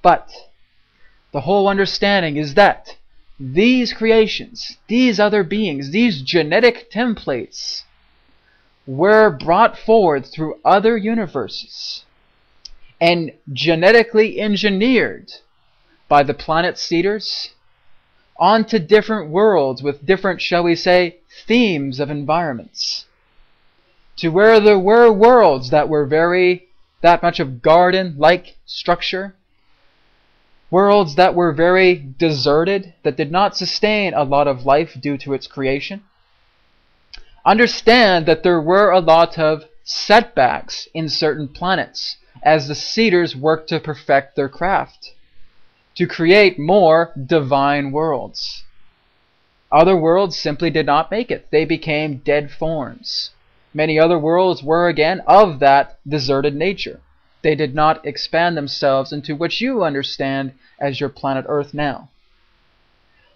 But the whole understanding is that these creations, these other beings, these genetic templates were brought forward through other universes and genetically engineered by the planet seeders onto different worlds with different, shall we say, themes of environments, to where there were worlds that were that much of garden-like structure, worlds that were very deserted, that did not sustain a lot of life due to its creation. Understand that there were a lot of setbacks in certain planets as the seeders worked to perfect their craft, to create more divine worlds. Other worlds simply did not make it. They became dead forms. Many other worlds were again of that deserted nature. They did not expand themselves into what you understand as your planet Earth now.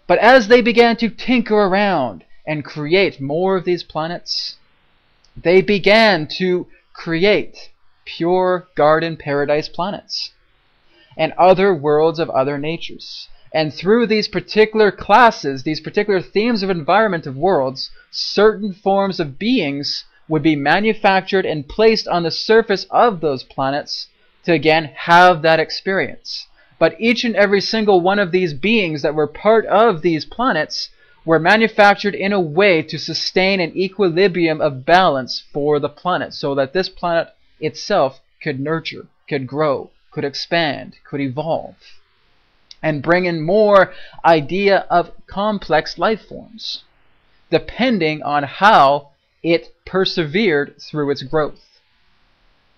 But as they began to tinker around and create more of these planets, they began to create pure garden paradise planets and other worlds of other natures. And through these particular classes, these particular themes of environment of worlds, certain forms of beings would be manufactured and placed on the surface of those planets to again have that experience. But each and every single one of these beings that were part of these planets were manufactured in a way to sustain an equilibrium of balance for the planet, so that this planet itself could nurture, could grow, could expand, could evolve, and bring in more idea of complex life forms, depending on how it persevered through its growth.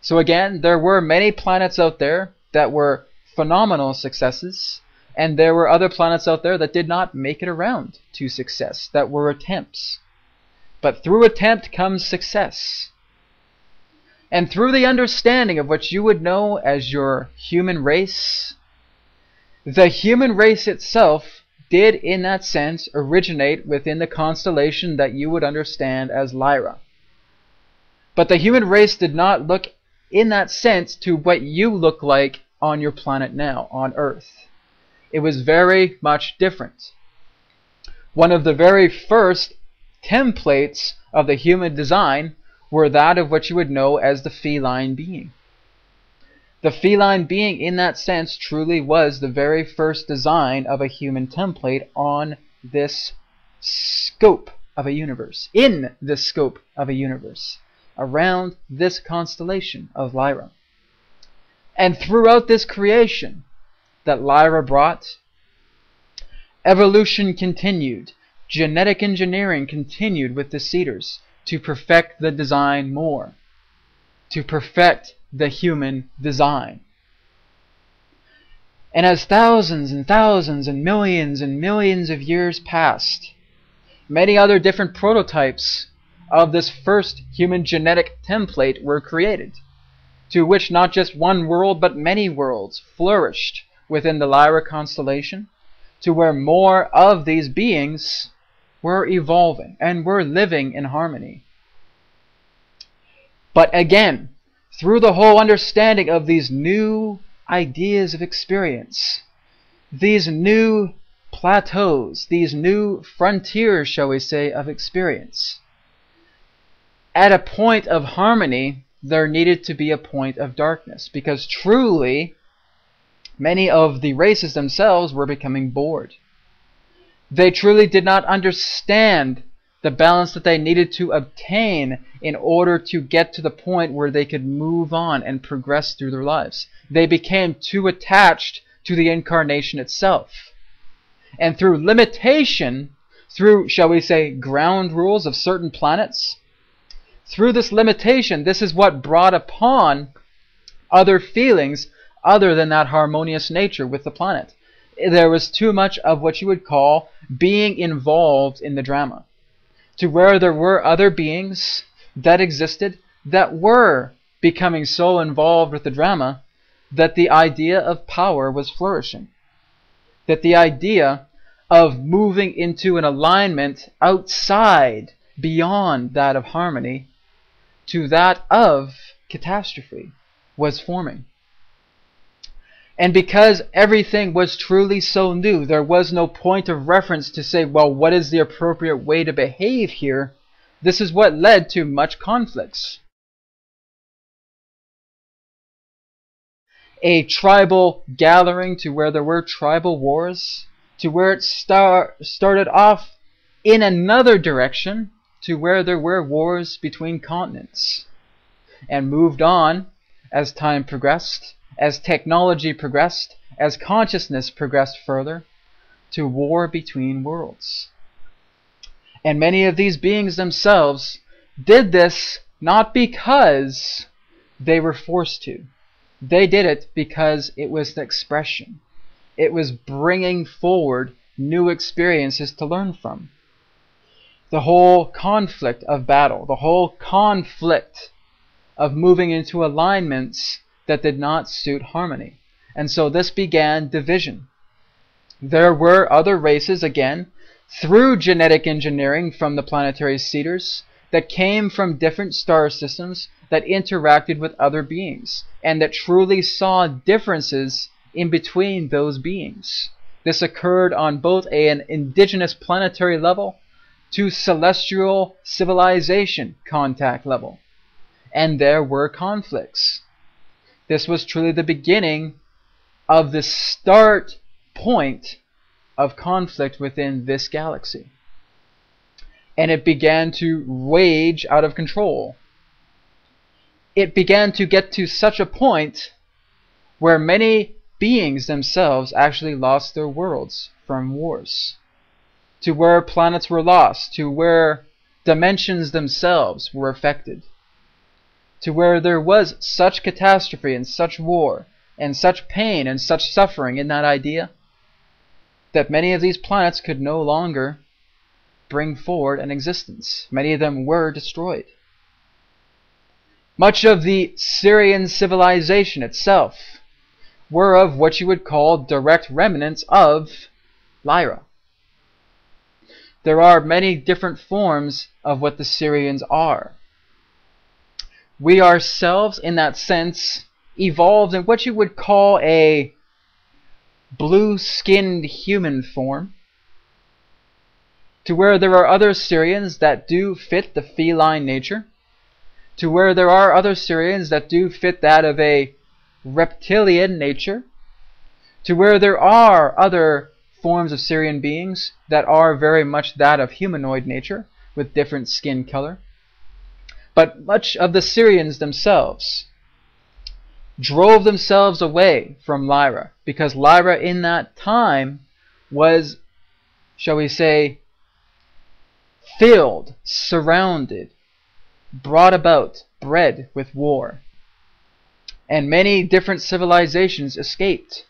So again, there were many planets out there that were phenomenal successes, and there were other planets out there that did not make it around to success, that were attempts. But through attempt comes success. And through the understanding of what you would know as your human race, the human race itself did in that sense originate within the constellation that you would understand as Lyra. But the human race did not look in that sense to what you look like on your planet now, on Earth. It was very much different. One of the very first templates of the human design were that of what you would know as the feline being. The feline being in that sense truly was the very first design of a human template on this scope of a universe, in this scope of a universe, around this constellation of Lyra. And throughout this creation that Lyra brought, evolution continued, genetic engineering continued with the seeders to perfect the design more, to perfect the human design. And as thousands and thousands and millions of years passed, many other different prototypes of this first human genetic template were created, to which not just one world but many worlds flourished within the Lyra constellation, to where more of these beings were evolving and were living in harmony. But again, through the whole understanding of these new ideas of experience, these new plateaus, these new frontiers, shall we say, of experience, at a point of harmony, there needed to be a point of darkness, because truly, many of the races themselves were becoming bored. They truly did not understand the balance that they needed to obtain in order to get to the point where they could move on and progress through their lives. They became too attached to the incarnation itself. And through limitation, through, shall we say, ground rules of certain planets, through this limitation, this is what brought upon other feelings other than that harmonious nature with the planet. There was too much of what you would call being involved in the drama, to where there were other beings that existed that were becoming so involved with the drama that the idea of power was flourishing, that the idea of moving into an alignment outside, beyond that of harmony, to that of catastrophe was forming. And because everything was truly so new, there was no point of reference to say, well, what is the appropriate way to behave here? This is what led to much conflicts. A tribal gathering to where there were tribal wars, to where it started off in another direction, to where there were wars between continents, and moved on as time progressed, as technology progressed, as consciousness progressed further, to war between worlds. And many of these beings themselves did this not because they were forced to. They did it because it was the expression. It was bringing forward new experiences to learn from. The whole conflict of battle, the whole conflict of moving into alignments that did not suit harmony. And so this began division. There were other races, again, through genetic engineering from the planetary seeders, that came from different star systems that interacted with other beings, and that truly saw differences in between those beings. This occurred on both an indigenous planetary level to celestial civilization contact level. And there were conflicts. This was truly the beginning of the start point of conflict within this galaxy. And it began to rage out of control. It began to get to such a point where many beings themselves actually lost their worlds from wars, to where planets were lost, to where dimensions themselves were affected, to where there was such catastrophe and such war and such pain and such suffering in that idea that many of these planets could no longer bring forward an existence. Many of them were destroyed. Much of the Syrian civilization itself were of what you would call direct remnants of Lyra. There are many different forms of what the Syrians are. We ourselves, in that sense, evolved in what you would call a blue-skinned human form, to where there are other Syrians that do fit the feline nature, to where there are other Syrians that do fit that of a reptilian nature, to where there are other forms of Syrian beings that are very much that of humanoid nature, with different skin color. But much of the Syrians themselves drove themselves away from Lyra, because Lyra in that time was, shall we say, filled, surrounded, brought about, bred with war. And many different civilizations escaped.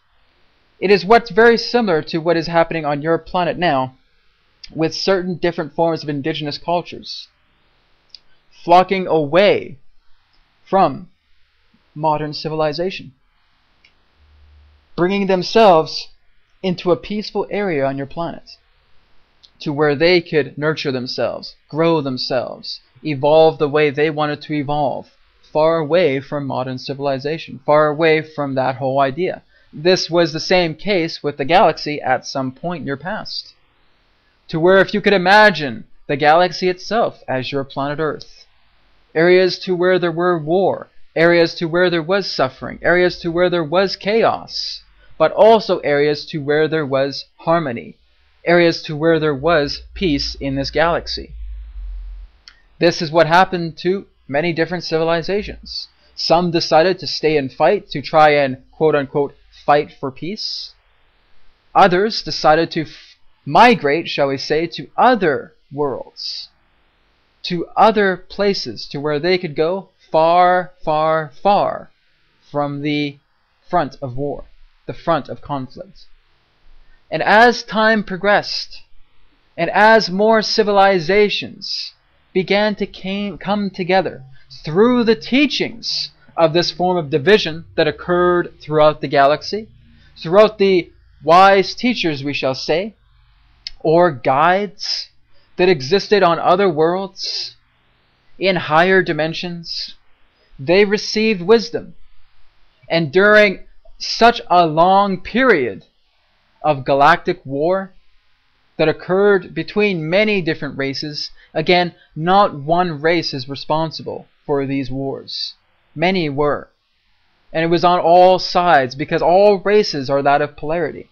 It is what's very similar to what is happening on your planet now, with certain different forms of indigenous cultures flocking away from modern civilization, bringing themselves into a peaceful area on your planet, to where they could nurture themselves, grow themselves, evolve the way they wanted to evolve, far away from modern civilization, far away from that whole idea. This was the same case with the galaxy at some point in your past, to where if you could imagine the galaxy itself as your planet Earth, areas to where there were war, areas to where there was suffering, areas to where there was chaos, but also areas to where there was harmony, areas to where there was peace in this galaxy. This is what happened to many different civilizations. Some decided to stay and fight to try and quote-unquote fight for peace. Others decided to migrate, shall we say, to other worlds, to other places, to where they could go far, far, far from the front of war, the front of conflict. And as time progressed, and as more civilizations began to come together through the teachings of this form of division that occurred throughout the galaxy, throughout the wise teachers, we shall say, or guides that existed on other worlds, in higher dimensions, they received wisdom. And during such a long period of galactic war that occurred between many different races. Again, not one race is responsible for these wars. Many were. And it was on all sides, because all races are that of polarity.